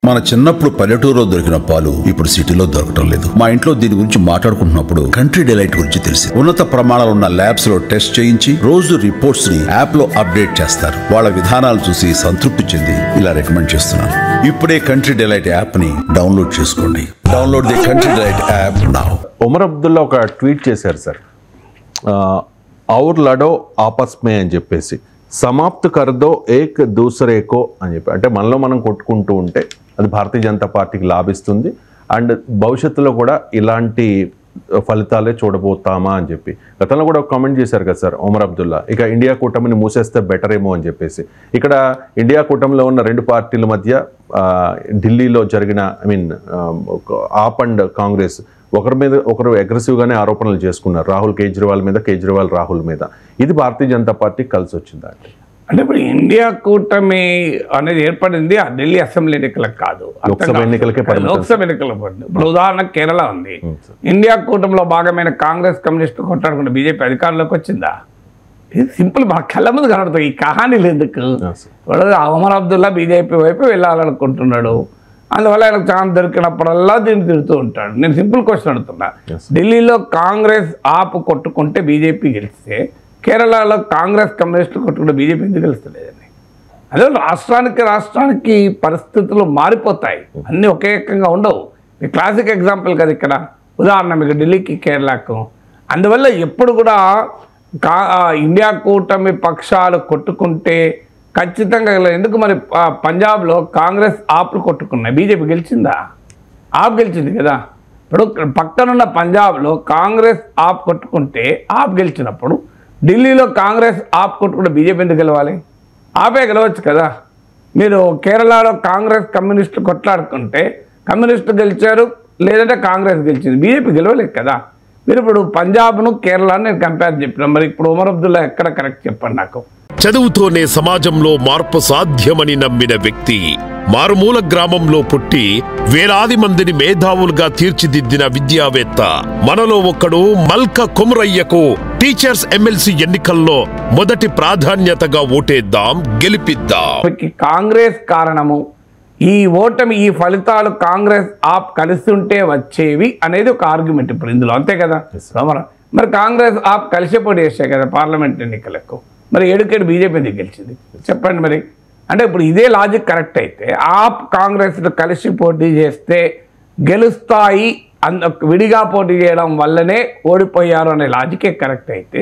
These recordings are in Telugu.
మన చిన్నప్పుడు పల్లెటూరులో దొరికిన పాలు ఇప్పుడు సిటీలో దొరకటం లేదు. మా ఇంట్లో దీని గురించి మాట్లాడుకుంటున్నప్పుడు కంట్రీ డిలైట్ గురించి తెలిసి ఉన్నత ప్రమాణాలు ఉన్న ల్యాబ్స్ లో టెస్ట్ చేయించి రోజు రిపోర్ట్స్ ని యాప్ లో అప్డేట్ చేస్తారు. వాళ్ళ విధానాలు చూసి సంతృప్తి చెంది ఇలా రికమెండ్ చేస్తున్నాను. ఇప్పుడే కంట్రీ డిలైట్ యాప్ ని డౌన్లోడ్ చేసుకోండి. Download the country delight app now. Umar Abdullah ఒక ట్వీట్ చేశారు సార్, ఔర్ లడో ఆపస్ మే అని చెప్పేసి, సమాప్త్ కర్దో ఏక్ దూసరేకో అని చెప్పి. అంటే మనలో మనం కొట్టుకుంటూ ఉంటే అది భారతీయ జనతా పార్టీకి లాభిస్తుంది అండ్ భవిష్యత్తులో కూడా ఇలాంటి ఫలితాలే చూడబోతామా అని చెప్పి. గతంలో కూడా ఒక కామెంట్ చేశారు కదా సార్ ఉమర్ అబ్దుల్లా, ఇక ఇండియా కూటమిని మూసేస్తే బెటర్ ఏమో అని చెప్పేసి. ఇక్కడ ఇండియా కూటమిలో ఉన్న రెండు పార్టీల మధ్య ఢిల్లీలో జరిగిన ఆప్ అండ్ కాంగ్రెస్ ఒకరి మీద ఒకరు అగ్రెసివ్గానే ఆరోపణలు చేసుకున్నారు, రాహుల్ కేజ్రీవాల్ మీద, కేజ్రీవాల్ రాహుల్ మీద. ఇది భారతీయ జనతా పార్టీకి కలిసి వచ్చిందా అంటే ఇప్పుడు ఇండియా కూటమి అనేది ఏర్పడింది ఆ ఢిల్లీ అసెంబ్లీ ఎన్నికలకు కాదు, లోక్సభ ఎన్నికలకే. లోక్సభ ఎన్నికలకు పడింది. ఇప్పుడు ఉదాహరణ కేరళ ఉంది, ఇండియా కూటమిలో భాగమైన కాంగ్రెస్ కమ్యూనిస్టు కొట్టాడుకుంటే బీజేపీ అధికారంలోకి వచ్చిందా? ఇది సింపుల్, మా కళ్ళ ముందు కనబడుతుంది. ఈ కహానీలు ఎందుకు? ఉమర్ అబ్దుల్లా బీజేపీ వైపు వెళ్ళాలనుకుంటున్నాడు, అందువల్ల ఆయనకు ఛాన్స్ దొరికినప్పుడల్లా దీన్ని తిడుతూ ఉంటాడు. నేను సింపుల్ క్వశ్చన్ అడుగుతున్నా, ఢిల్లీలో కాంగ్రెస్ ఆప్ కొట్టుకుంటే బీజేపీ గెలిస్తే కేరళలో కాంగ్రెస్ కమ్యూనిస్టులు కొట్టుకుంటే బీజేపీ ఎందుకు గెలుస్తలేదండి? అదే రాష్ట్రానికి పరిస్థితులు మారిపోతాయి, అన్నీ ఒకే రకంగా ఉండవు. క్లాసిక్ ఎగ్జాంపుల్ కదా ఇక్కడ ఉదాహరణ మీకు ఢిల్లీకి కేరళకు. అందువల్ల ఎప్పుడు కూడా ఇండియా కూటమి పక్షాలు కొట్టుకుంటే ఖచ్చితంగా ఎందుకు మరి పంజాబ్లో కాంగ్రెస్ ఆప్లు కొట్టుకున్నాయి, బీజేపీ గెలిచిందా? ఆప్ గెలిచింది కదా. ఇప్పుడు పక్కనున్న పంజాబ్లో కాంగ్రెస్ ఆప్ కొట్టుకుంటే ఆప్ గెలిచినప్పుడు ఢిల్లీలో కాంగ్రెస్ ఆప్ కొట్టుకుంటే బీజేపీ ఎందుకు గెలవాలి? ఆపే గెలవచ్చు కదా. మీరు కేరళలో కాంగ్రెస్ కమ్యూనిస్టులు కొట్లాడుకుంటే కమ్యూనిస్టులు గెలిచారు, లేదంటే కాంగ్రెస్ గెలిచింది, బీజేపీ గెలవలేదు కదా. మీరు ఇప్పుడు పంజాబ్ను కేరళను నేను కంపేర్ చెప్పిన, మరి ఇప్పుడు ఉమర్ అబ్దుల్లా ఎక్కడ కరెక్ట్ చెప్పండి నాకు? చదువుతోనే సమాజంలో మార్పు సాధ్యమని నమ్మిన వ్యక్తి, మారుమూల గ్రామంలో పుట్టి వేలాది మందిని మేధావులుగా తీర్చిదిద్దిన విద్యావేత్త, మనలో ఒకడు మల్క కుమరయ్యకు టీచర్స్ ఎమ్మెల్సీ ఎన్నికల్లో మొదటి ప్రాధాన్యతగా ఓటేద్దాం, గెలిపిద్దాం. కాంగ్రెస్ కారణము ఈ ఓటమి, ఈ ఫలితాలు కాంగ్రెస్ ఆప్ కలిసి ఉంటే వచ్చేవి అనేది ఒక ఆర్గ్యుమెంట్ ఇప్పుడు ఇందులో, అంతే కదా. మరి కాంగ్రెస్ ఆప్ కలిసి పోటీ చేశాయి కదా పార్లమెంట్ ఎన్నికలకు, మరి ఏడుకేడు బీజేపీ ఎందుకు గెలిచింది చెప్పండి మరి? అంటే ఇప్పుడు ఇదే లాజిక్ కరెక్ట్ అయితే ఆప్ కాంగ్రెస్ కలిసి పోటీ చేస్తే గెలుస్తాయి, విడిగా పోటీ చేయడం వల్లనే ఓడిపోయారు అనే లాజికే కరెక్ట్ అయితే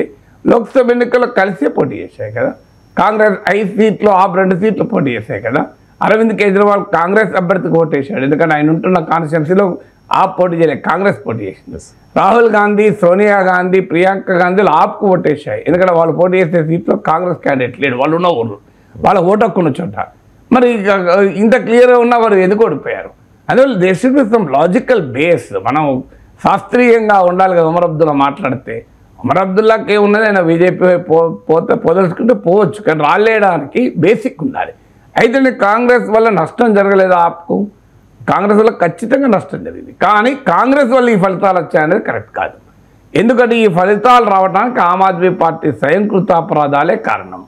లోక్సభ ఎన్నికల్లో కలిసే పోటీ చేశాయి కదా. కాంగ్రెస్ 5 సీట్లు, ఆప్ 2 సీట్లు పోటీ చేశాయి కదా. అరవింద్ కేజ్రీవాల్ కాంగ్రెస్ అభ్యర్థికి ఓటేశాడు, ఎందుకంటే ఆయన ఉంటున్న కాన్స్టిట్యున్సీలో ఆప్ పోటీ చేయలేదు, కాంగ్రెస్ పోటీ చేసింది. రాహుల్ గాంధీ, సోనియా గాంధీ, ప్రియాంక గాంధీలు ఆప్కు ఓటేశాయి, ఎందుకంటే వాళ్ళు పోటీ చేసే సీట్లో కాంగ్రెస్ క్యాండిడేట్ లేడు, వాళ్ళు ఉన్న ఊరు, వాళ్ళ ఓటు హక్కున్న చోట. మరి ఇంత క్లియర్గా ఉన్న వారు ఎందుకు ఓడిపోయారు? అందువల్ల there should be some logical base. మనం శాస్త్రీయంగా ఉండాలి కదా. ఉమర్ అబ్దుల్లా మాట్లాడితే ఉమర్ అబ్దుల్లాకి ఏమున్నది, ఆయన బీజేపీ పోదలుచుకుంటే పోవచ్చు, కానీ రాలేయడానికి బేసిక్ ఉండాలి. అయితే కాంగ్రెస్ వల్ల నష్టం జరగలేదు ఆప్కు, కాంగ్రెస్ వల్ల ఖచ్చితంగా నష్టం జరిగింది, కానీ కాంగ్రెస్ వల్ల ఈ ఫలితాలు వచ్చాయనేది కరెక్ట్ కాదు. ఎందుకంటే ఈ ఫలితాలు రావడానికి ఆమ్ ఆద్మీ పార్టీ స్వయంకృతాపరాధాలే కారణం.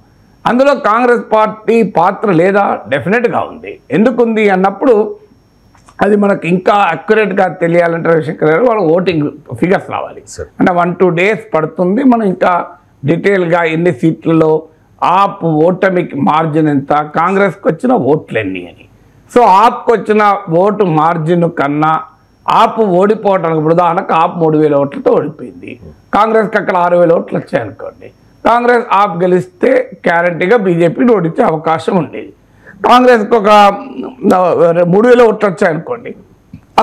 అందులో కాంగ్రెస్ పార్టీ పాత్ర లేదా? డెఫినెట్గా ఉంది. ఎందుకుంది అన్నప్పుడు అది మనకు ఇంకా అక్యురేట్గా తెలియాలంటే రవిశంకర్ గారు వాళ్ళ ఓటింగ్ ఫిగర్స్ రావాలి. అంటే 1-2 డేస్ పడుతుంది. మనం ఇంకా డీటెయిల్గా ఎన్ని సీట్లలో, ఆప్ ఓటమికి మార్జిన్ ఎంత, కాంగ్రెస్కి వచ్చిన ఓట్లు ఎన్ని అని. సో ఆప్కి వచ్చిన ఓటు మార్జిన్ కన్నా ఆప్ ఓడిపోవడానికి ఇప్పుడు ఉదాహరణకు ఆప్ 3000 ఓట్లతో ఓడిపోయింది, కాంగ్రెస్కి అక్కడ 6000 ఓట్లు వచ్చాయనుకోండి. కాంగ్రెస్ ఆప్ గెలిస్తే గ్యారంటీగా బీజేపీని ఓడించే అవకాశం ఉండేది. కాంగ్రెస్కి ఒక 3000 ఓట్లు వచ్చాయనుకోండి,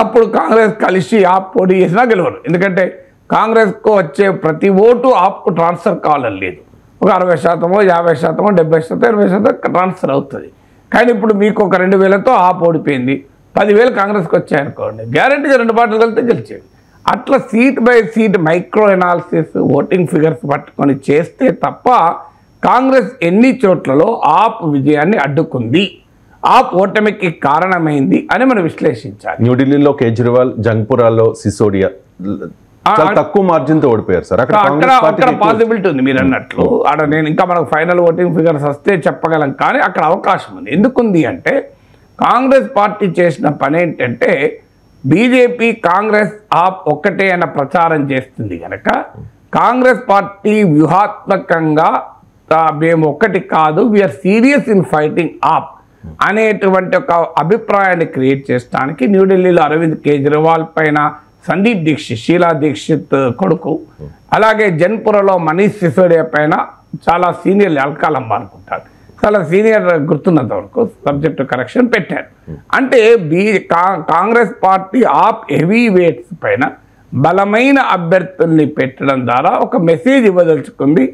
అప్పుడు కాంగ్రెస్ కలిసి ఆప్ పోటీ చేసినా గెలవరు, ఎందుకంటే కాంగ్రెస్కు వచ్చే ప్రతి ఓటు ఆప్కు ట్రాన్స్ఫర్ కావాలని లేదు. ఒక 60%, 50%, 70%, 80% ట్రాన్స్ఫర్ అవుతుంది. కానీ ఇప్పుడు మీకు ఒక 2000తో ఆప్ ఓడిపోయింది, 10,000 కాంగ్రెస్కి వచ్చాయనుకోండి, గ్యారంటీగా 2 పార్టీలు కలిస్తే గెలిచేది. అట్లా seat by seat micro analysis, voting figures పట్టుకొని చేస్తే తప్ప కాంగ్రెస్ ఎన్ని చోట్లలో ఆప్ విజయాన్ని అడ్డుకుంది, ఆప్ ఓటమికి కారణమైంది అని మనం విశ్లేషించాలి. న్యూఢిల్లీలో కేజ్రీవాల్, జంగ్పురాలో సిసోడియా తక్కువ మార్జిన్తో ఓడిపోయారు సార్. అక్కడ పాసిబిలిటీ ఉంది మీరు అన్నట్లు. అక్కడ నేను ఇంకా మనకు ఫైనల్ ఓటింగ్ ఫిగర్స్ వస్తే చెప్పగలం, కానీ అక్కడ అవకాశం ఉంది. ఎందుకుంది అంటే కాంగ్రెస్ పార్టీ చేసిన పని ఏంటంటే బీజేపీ కాంగ్రెస్ ఆప్ ఒక్కటే అన్న ప్రచారం చేస్తుంది కనుక కాంగ్రెస్ పార్టీ వ్యూహాత్మకంగా మేము ఒక్కటి కాదు, వీఆర్ సీరియస్ ఇన్ ఫైటింగ్ ఆప్ అనేటువంటి ఒక అభిప్రాయాన్ని క్రియేట్ చేయడానికి న్యూఢిల్లీలో అరవింద్ కేజ్రీవాల్ పైన సందీప్ దీక్షిత్, షీలా దీక్షిత్ కొడుకు, అలాగే జన్పురలో మనీష్ సిసోడియా పైన చాలా సీనియర్ అల్కాలం అనుకుంటారు, చాలా సీనియర్ గుర్తున్నంత వరకు సబ్జెక్టు కరెక్షన్ పెట్టారు. అంటే Congress party AAP heavy weights పైన బలమైన అభ్యర్థుల్ని పెట్టడం ద్వారా ఒక మెసేజ్ ఇవ్వదలుచుకుంది,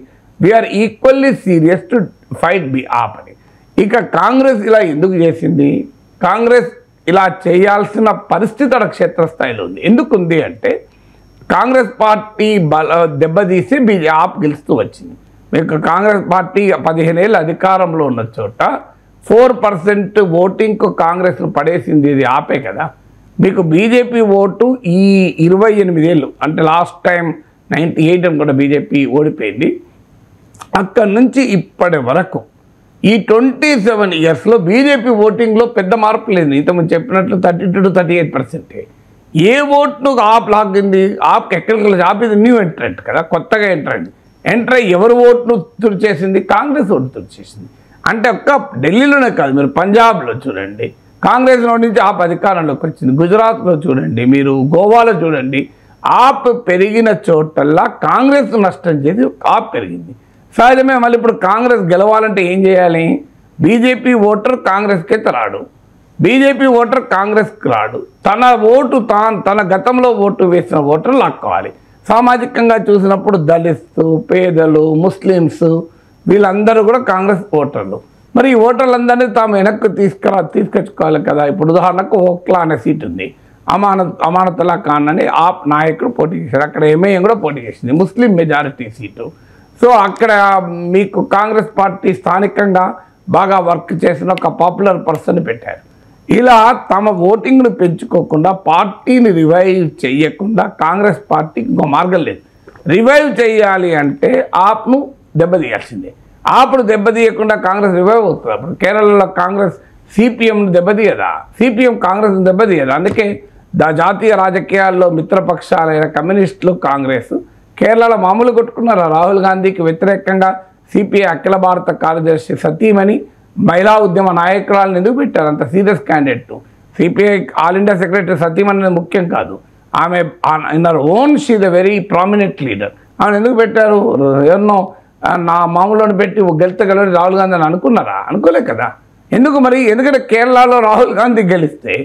we are equally serious to fight be AAP అని. ఇక కాంగ్రెస్ ఇలా ఎందుకు చేసింది? కాంగ్రెస్ ఇలా చేయాల్సిన పరిస్థితి అక్కడ క్షేత్రస్థాయిలో ఉంది. ఎందుకుంది అంటే కాంగ్రెస్ పార్టీ దెబ్బతీసి ఆప్ గెలుస్తూ వచ్చింది. మీకు కాంగ్రెస్ పార్టీ 15 ఏళ్ళు అధికారంలో ఉన్న చోట 4% ఓటింగ్కు కాంగ్రెస్ను పడేసింది ఇది ఆపే కదా. మీకు బీజేపీ ఓటు ఈ 28 ఏళ్ళు అంటే లాస్ట్ టైం 98 కూడా బీజేపీ ఓడిపోయింది. అక్కడి నుంచి ఇప్పటి వరకు ఈ 27 ఇయర్స్లో బీజేపీ ఓటింగ్లో పెద్ద మార్పు లేదు. ఇంతకుముందు చెప్పినట్లు 32 to 38%. ఏ ఓట్ను ఆప్ లాగింది? ఆప్కి ఎక్కడికి ఆప్ ఇది న్యూ ఎంట్రెంట్ కదా, కొత్తగా ఎంటర్ అయ్యి ఎవరు ఓట్ను తుడిచేసింది? కాంగ్రెస్ ఓటు తుడిచేసింది. అంటే ఒక్క ఢిల్లీలోనే కాదు, మీరు పంజాబ్లో చూడండి కాంగ్రెస్లో నుంచి ఆప్ అధికారంలోకి వచ్చింది, గుజరాత్లో చూడండి, మీరు గోవాలో చూడండి, ఆప్ పెరిగిన చోటల్లా కాంగ్రెస్ నష్టం చేసి ఆప్ పెరిగింది. సహజమే. మళ్ళీ ఇప్పుడు కాంగ్రెస్ గెలవాలంటే ఏం చేయాలి? బీజేపీ ఓటర్ కాంగ్రెస్కే రాడు, బీజేపీ ఓటర్ కాంగ్రెస్కి రాడు, తన ఓటు తన గతంలో ఓటు వేసిన ఓటర్ లాక్కోవాలి. సామాజికంగా చూసినప్పుడు దళిత్స్, పేదలు, ముస్లిమ్స్ వీళ్ళందరూ కూడా కాంగ్రెస్ ఓటర్లు. మరి ఈ ఓటర్లందరినీ తాము వెనక్కి తీసుకొచ్చుకోవాలి కదా. ఇప్పుడు ఉదాహరణకు ఓక్లా అనే సీట్ ఉంది, అమానతుల్లా ఖాన్ అని ఆప్ నాయకుడు పోటీ చేశారు, అక్కడ ఎంఐఎం కూడా పోటీ చేసింది, ముస్లిం మెజారిటీ సీటు. సో అక్కడ మీకు కాంగ్రెస్ పార్టీ స్థానికంగా బాగా వర్క్ చేసిన ఒక పాపులర్ పర్సన్ పెట్టారు. ఇలా తమ ఓటింగ్ను పెంచుకోకుండా పార్టీని రివైవ్ చేయకుండా కాంగ్రెస్ పార్టీకి ఇంకో మార్గం లేదు. రివైవ్ చేయాలి అంటే ఆప్ను దెబ్బతీయాల్సిందే. ఆప్ను దెబ్బతీయకుండా కాంగ్రెస్ రివైవ్ అవుతుంది. అప్పుడు కేరళలో కాంగ్రెస్ సిపిఎంను దెబ్బతీయదా? సిపిఎం కాంగ్రెస్ను దెబ్బతీయదా? అందుకే జాతీయ రాజకీయాల్లో మిత్రపక్షాలైన కమ్యూనిస్టులు కాంగ్రెస్ కేరళలో మామూలు కొట్టుకున్నారు. రాహుల్ గాంధీకి వ్యతిరేకంగా సిపిఐ అఖిల భారత కార్యదర్శి సతీమణి మహిళా ఉద్యమ నాయకురాలను ఎందుకు పెట్టారు? అంత serious candidate. CPI all India secretary సతీమణి అనేది ముఖ్యం కాదు, ఆమె in her own she the very prominent leader. ఆమెను ఎందుకు పెట్టారు? ఎవరినో నా మామూలుని పెట్టి గెలుతగలరు రాహుల్ గాంధీ అని అనుకున్నారా? అనుకోలే కదా. ఎందుకు మరి? ఎందుకంటే కేరళలో రాహుల్ గాంధీ గెలిస్తే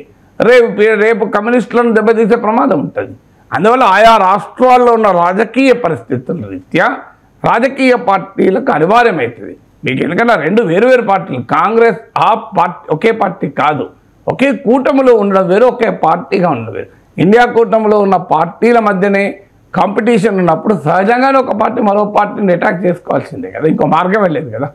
రేపు కమ్యూనిస్టులను దెబ్బతీసే ప్రమాదం ఉంటుంది. అందువల్ల ఆయా రాష్ట్రాల్లో ఉన్న రాజకీయ పరిస్థితుల రీత్యా రాజకీయ పార్టీలకు అనివార్యమవుతుంది. మీకు ఎందుకంటే రెండు వేరు పార్టీలు, కాంగ్రెస్ ఆప్ పార్టీ ఒకే పార్టీ కాదు, ఒకే కూటమిలో ఉండడం వేరు, ఒకే పార్టీగా ఉండడం వేరు. ఇండియా కూటమిలో ఉన్న పార్టీల మధ్యనే కాంపిటీషన్ ఉన్నప్పుడు సహజంగానే ఒక పార్టీ మరో పార్టీని అటాక్ చేసుకోవాల్సిందే కదా, ఇంకో మార్గమే లేదు కదా.